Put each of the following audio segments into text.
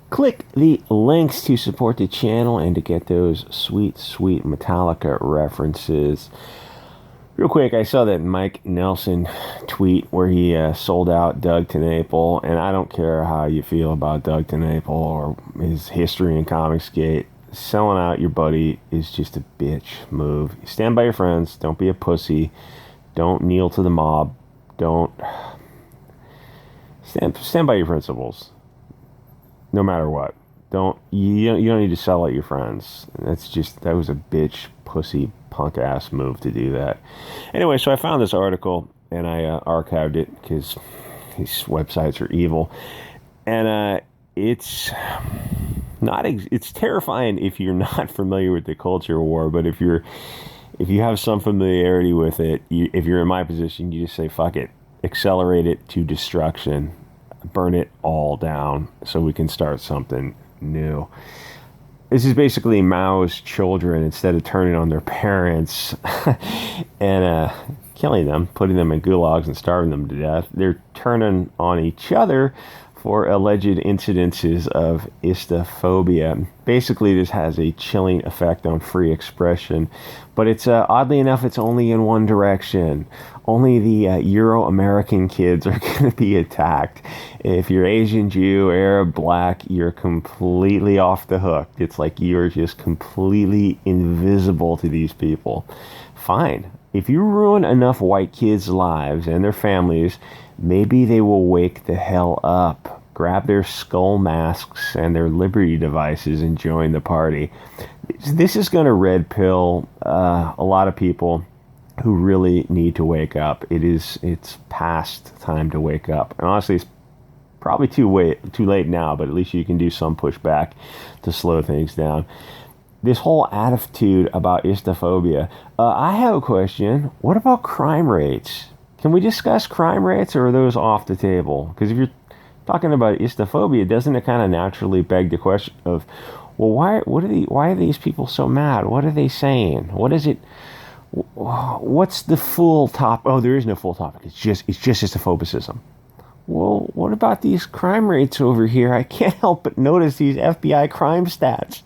Click the links to support the channel and to get those sweet, sweet Metallica references. Real quick, I saw that Mike Nelson tweet where he sold out Doug Tennapel, and I don't care how you feel about Doug Tennapel or his history in Comicsgate. Selling out your buddy is just a bitch move. Stand by your friends. Don't be a pussy. Don't kneel to the mob. Don't stand by your principles. No matter what. You don't need to sell out your friends. That was a bitch, pussy, punk ass move to do that. Anyway, so I found this article and I archived it because these websites are evil. And it's terrifying if you're not familiar with the culture war, but if you have some familiarity with it, if you're in my position, you just say fuck it, accelerate it to destruction. Burn it all down so we can start something new. This is basically Mao's children, instead of turning on their parents and killing them, putting them in gulags and starving them to death, they're turning on each other for alleged incidences of istophobia. Basically, this has a chilling effect on free expression, but it's oddly enough, it's only in one direction. Only the Euro-American kids are going to be attacked. If you're Asian, Jew, Arab, Black, you're completely off the hook. It's like you're just completely invisible to these people. Fine. If you ruin enough white kids' lives and their families, maybe they will wake the hell up, grab their skull masks and their Liberty devices and join the party. This is going to red pill a lot of people who really need to wake up. It's past time to wake up. And honestly, it's probably too late now, but at least you can do some pushback to slow things down. This whole attitude about istophobia. I have a question. What about crime rates? Can we discuss crime rates, or are those off the table? Because if you're talking about istophobia, doesn't it kind of naturally beg the question of, well, why are these people so mad? What are they saying? What is it? What's the full top? Oh, there is no full topic. It's just istophobicism. Well, what about these crime rates over here? I can't help but notice these FBI crime stats,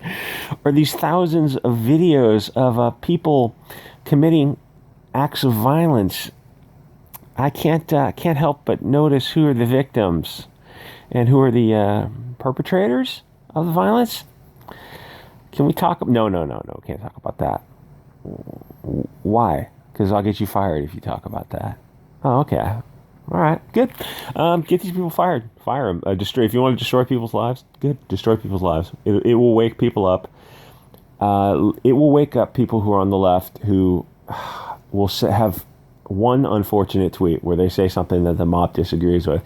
or these thousands of videos of people committing acts of violence. I can't help but notice who are the victims and who are the perpetrators of the violence. Can we talk? No. Can't talk about that. Why? Because I'll get you fired if you talk about that. Oh, okay. All right, good. Get these people fired. Fire them. If you want to destroy people's lives, good. Destroy people's lives. It will wake people up. It will wake up people who are on the left who will have one unfortunate tweet where they say something that the mob disagrees with.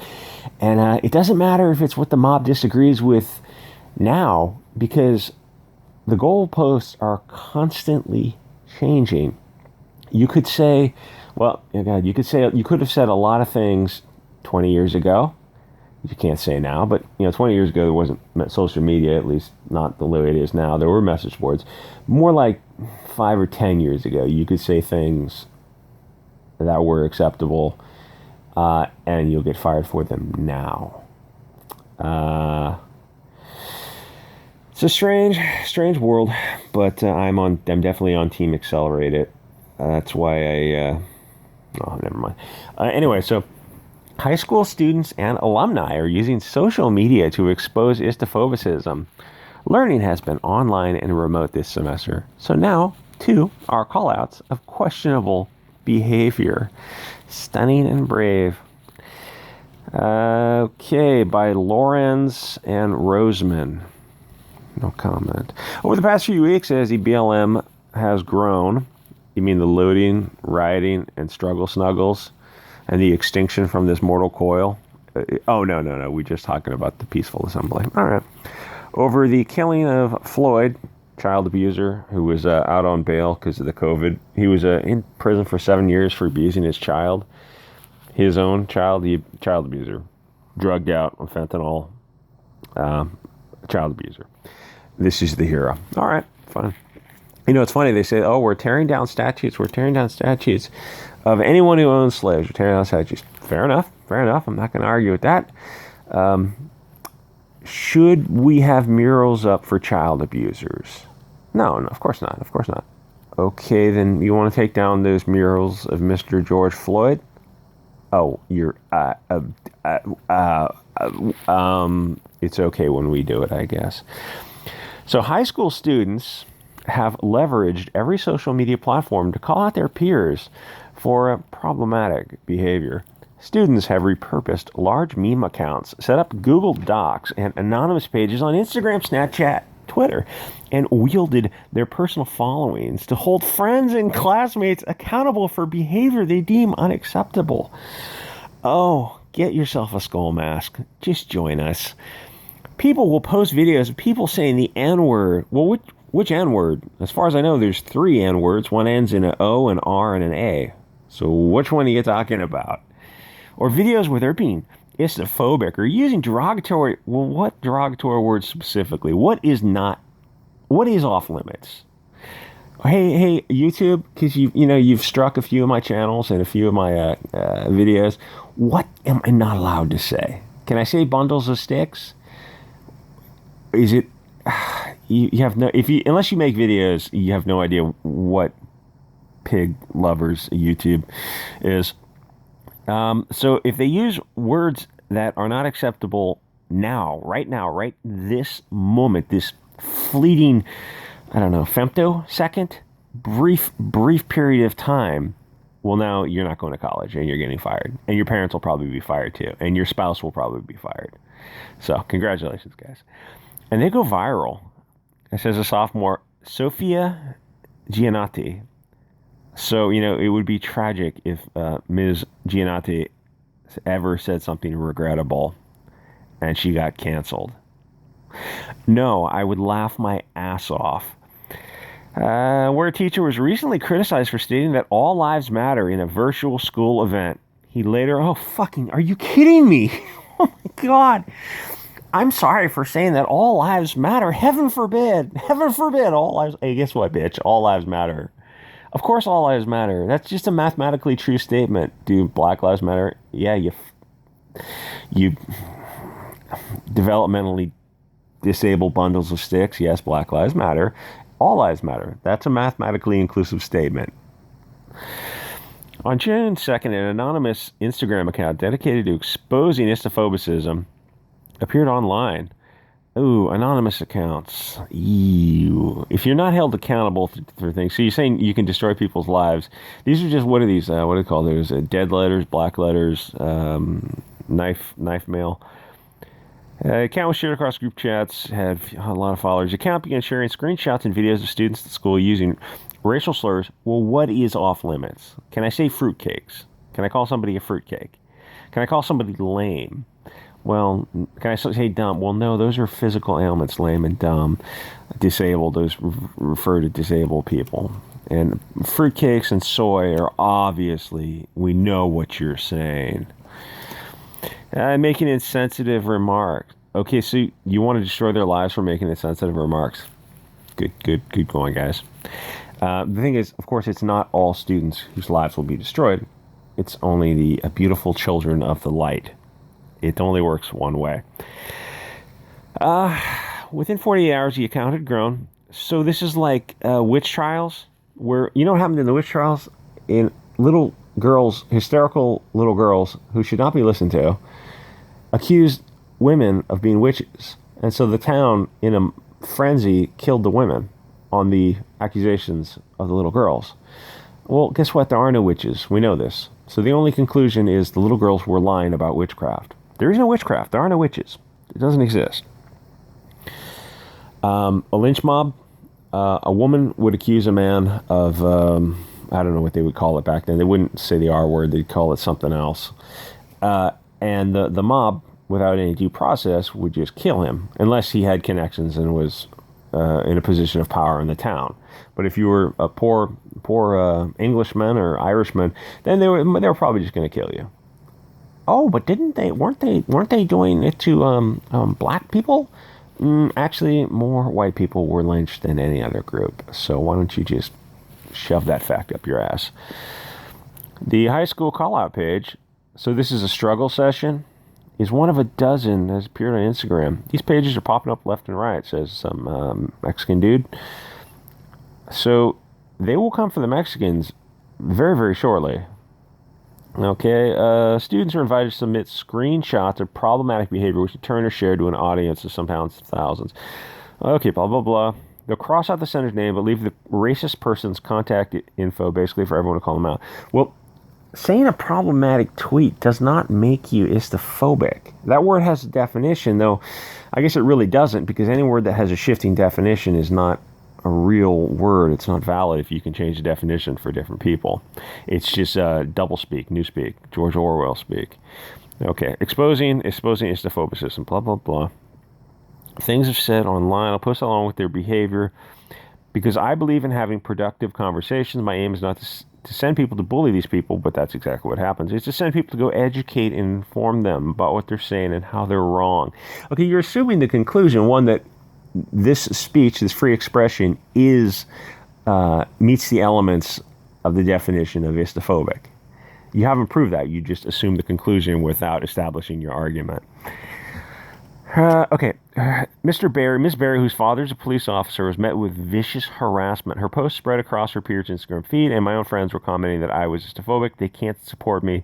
And it doesn't matter if it's what the mob disagrees with now, because the goalposts are constantly changing. You could say, well, you could have said a lot of things 20 years ago. You can't say now, but 20 years ago there wasn't social media, at least not the way it is now. There were message boards. More like 5 or 10 years ago, you could say things that were acceptable, and you'll get fired for them now. It's a strange world, but I'm definitely on Team Accelerate It. That's why never mind. Anyway, so high school students and alumni are using social media to expose istophobicism. Learning has been online and remote this semester, so now, too, are callouts of questionable behavior. Stunning and brave. Okay, by Lorenz and Roseman. No comment. Over the past few weeks, as the BLM has grown, you mean the looting, rioting, and struggle snuggles, and the extinction from this mortal coil? Oh, no. We're just talking about the peaceful assembly. All right. Over the killing of Floyd, child abuser, who was out on bail because of the COVID. He was in prison for 7 years for abusing his child. His own child, the child abuser. Drugged out on fentanyl. Child abuser. This is the hero. All right, fine. It's funny. They say, we're tearing down statues. We're tearing down statues of anyone who owns slaves. We're tearing down statues. Fair enough. I'm not going to argue with that. should we have murals up for child abusers? No, of course not. Of course not. Okay, then you want to take down those murals of Mr. George Floyd? Oh, it's okay when we do it, I guess. So high school students have leveraged every social media platform to call out their peers for problematic behavior. Students have repurposed large meme accounts, set up Google Docs and anonymous pages on Instagram, Snapchat, Twitter, and wielded their personal followings to hold friends and classmates accountable for behavior they deem unacceptable. Oh, get yourself a skull mask. Just join us. People will post videos of people saying the N-word. Well, which N-word? As far as I know, there's 3 N-words. One ends in an O, an R, and an A. So which one are you talking about? Or videos where they're being isophobic or using derogatory, well, what derogatory words specifically? What is off limits? Hey, YouTube, because you've struck a few of my channels and a few of my videos. What am I not allowed to say? Can I say bundles of sticks? Is it, you have no, unless you make videos, you have no idea what pig lovers YouTube is. So if they use words that are not acceptable right this moment, this fleeting, I don't know, femtosecond, brief period of time, well, now you're not going to college and you're getting fired. And your parents will probably be fired too. And your spouse will probably be fired. So congratulations, guys. And they go viral. It says a sophomore, Sophia Giannotti. So, it would be tragic if Ms. Giannotti ever said something regrettable and she got canceled. No, I would laugh my ass off. Where a teacher was recently criticized for stating that all lives matter in a virtual school event. He later, are you kidding me? Oh my God. I'm sorry for saying that all lives matter. Heaven forbid, all lives. Hey, guess what, bitch? All lives matter. Of course all lives matter. That's just a mathematically true statement. Do Black Lives Matter? Yeah, you developmentally disabled bundles of sticks. Yes, Black Lives Matter. All lives matter. That's a mathematically inclusive statement. On June 2nd, an anonymous Instagram account dedicated to exposing istophobicism appeared online. Ooh, anonymous accounts. Ew. If you're not held accountable for things, so you're saying you can destroy people's lives. These are just, what are these? What do they call those? Dead letters, black letters, knife mail. Account was shared across group chats, had a lot of followers. Account began sharing screenshots and videos of students at school using racial slurs. Well, what is off limits? Can I say fruitcakes? Can I call somebody a fruitcake? Can I call somebody lame? Well, can I say dumb? Well, no, those are physical ailments, lame and dumb. Disabled, those refer to disabled people. And fruitcakes and soy are obviously, we know what you're saying. Making insensitive remarks. Okay, so you want to destroy their lives for making insensitive remarks. Good going, guys. The thing is, of course, it's not all students whose lives will be destroyed. It's only the beautiful children of the light. It only works one way. Within 48 hours, the account had grown. So this is like witch trials, where, you know what happened in the witch trials? In little girls, hysterical little girls who should not be listened to, accused women of being witches. And so the town, in a frenzy, killed the women on the accusations of the little girls. Well, guess what? There are no witches. We know this. So the only conclusion is the little girls were lying about witchcraft. There is no witchcraft. There are no witches. It doesn't exist. A lynch mob. A woman would accuse a man of, I don't know what they would call it back then. They wouldn't say the R word. They'd call it something else. And the mob, without any due process, would just kill him, unless he had connections and was in a position of power in the town. But if you were a poor Englishman or Irishman, then they were probably just going to kill you. Oh, but weren't they doing it to black people? Actually, more white people were lynched than any other group. So why don't you just shove that fact up your ass? The high school call-out page. So this is a struggle session. is one of a dozen that has appeared on Instagram. These pages are popping up left and right, says some Mexican dude. So they will come for the Mexicans very, very shortly. Okay, students are invited to submit screenshots of problematic behavior, which in turn are shared to an audience of sometimes thousands. Okay, blah, blah, blah. They'll cross out the sender's name, but leave the racist person's contact info, basically, for everyone to call them out. Well, saying a problematic tweet does not make you istophobic. That word has a definition, though I guess it really doesn't, because any word that has a shifting definition is not a real word. It's not valid if you can change the definition for different people. It's just double speak, newspeak, George Orwell speak. Okay, exposing istophobicism, blah, blah, blah. Things have said online. I'll post along with their behavior because I believe in having productive conversations. My aim is not to send people to bully these people, but that's exactly what happens. It's to send people to go educate and inform them about what they're saying and how they're wrong. Okay, you're assuming the conclusion, one, that this speech, this free expression, meets the elements of the definition of istophobic. You haven't proved that. You just assume the conclusion without establishing your argument. Okay, Miss Barry, whose father is a police officer, was met with vicious harassment. Her post spread across her peers' Instagram feed, and my own friends were commenting that I was istophobic. They can't support me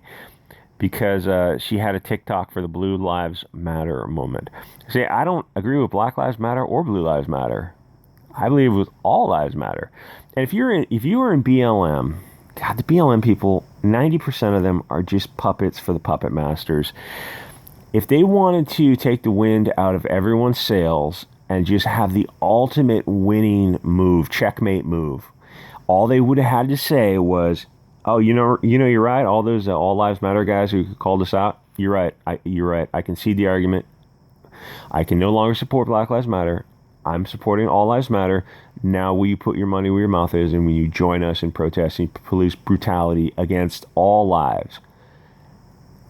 because she had a TikTok for the Blue Lives Matter moment. See, I don't agree with Black Lives Matter or Blue Lives Matter. I believe with all lives matter. And if you are in BLM, God, the BLM people, 90% of them are just puppets for the puppet masters. If they wanted to take the wind out of everyone's sails and just have the ultimate winning move, checkmate move, all they would have had to say was, "Oh, you're right. All those all lives matter guys who called us out. You're right. You're right. I can see the argument. I can no longer support Black Lives Matter. I'm supporting all lives matter. Now will you put your money where your mouth is, and will you join us in protesting police brutality against all lives?"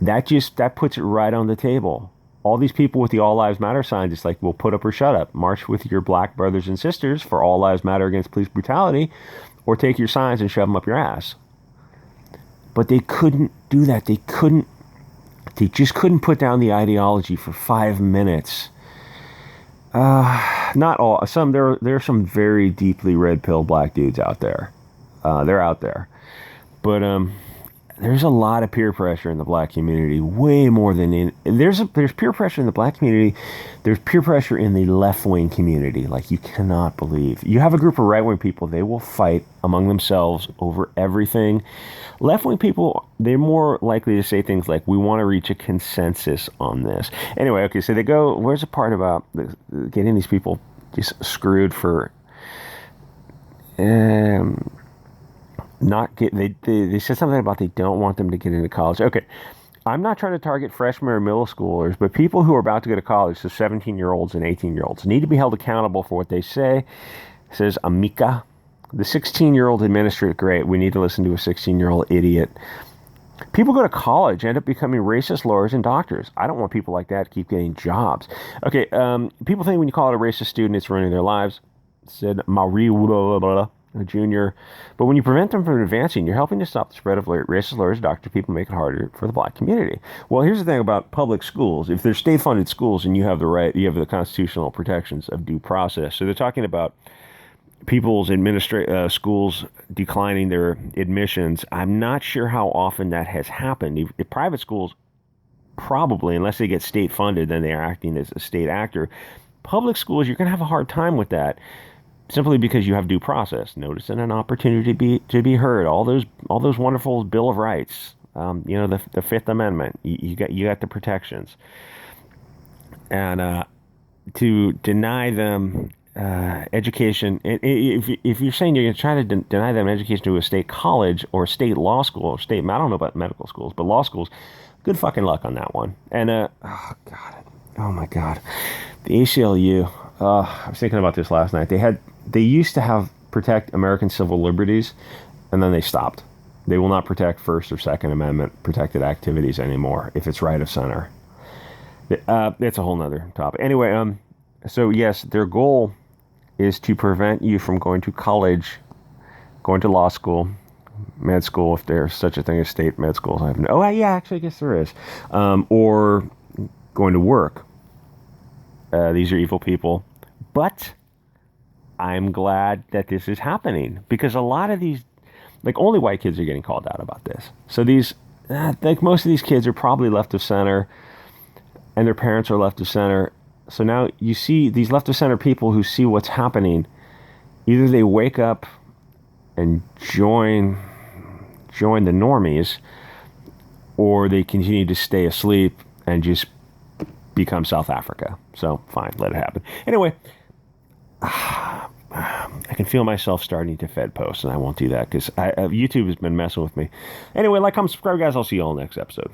That puts it right on the table. All these people with the All Lives Matter signs, it's like, well, put up or shut up. March with your black brothers and sisters for all lives matter against police brutality, or take your signs and shove them up your ass. But they couldn't do that. They just couldn't put down the ideology for 5 minutes. Not all. There are some very deeply red-pilled black dudes out there. They're out there. But there's a lot of peer pressure in the black community, way more than there's peer pressure in the black community. There's peer pressure in the left-wing community, like you cannot believe. You have a group of right-wing people, they will fight among themselves over everything. Left-wing people, they're more likely to say things like, we want to reach a consensus on this. Anyway, okay, so they go, where's the part about getting these people just screwed for they said something about they don't want them to get into college. Okay, I'm not trying to target freshmen or middle schoolers, but people who are about to go to college, so 17-year-olds and 18-year-olds, need to be held accountable for what they say, says Amika. The 16-year-old administrator, great, we need to listen to a 16-year-old idiot. People go to college, end up becoming racist lawyers and doctors. I don't want people like that to keep getting jobs. Okay, people think when you call it a racist student, it's ruining their lives, said Marie Jr. But when you prevent them from advancing, you're helping to stop the spread of racist lawyers, doctors, people make it harder for the black community. Well, here's the thing about public schools. If they're state-funded schools and you have the constitutional protections of due process. So they're talking about people's schools declining their admissions. I'm not sure how often that has happened. If private schools, probably, unless they get state-funded, then they are acting as a state actor. Public schools, you're going to have a hard time with that. Simply because you have due process, notice, and an opportunity to be heard. All those wonderful Bill of Rights, the Fifth Amendment. You got the protections, and to deny them education. If you're saying you're going to try to deny them education to a state college or a state law school or state, I don't know about medical schools, but law schools, good fucking luck on that one. And oh my God, the ACLU. I was thinking about this last night. They used to have protect American civil liberties, and then they stopped. They will not protect First or Second Amendment protected activities anymore if it's right of center. That's a whole nother topic. Anyway, so yes, their goal is to prevent you from going to college, going to law school, med school, if there's such a thing as state med schools. Actually, I guess there is. Or going to work. These are evil people. But I'm glad that this is happening, because a lot of these, like, only white kids are getting called out about this. So these, like, most of these kids are probably left of center, and their parents are left of center. So now you see these left of center people who see what's happening. Either they wake up and join the normies, or they continue to stay asleep and just become South Africa. So fine, let it happen. Anyway, I can feel myself starting to fed post, and I won't do that because YouTube has been messing with me. Anyway, like, comment, subscribe, guys. I'll see you all next episode.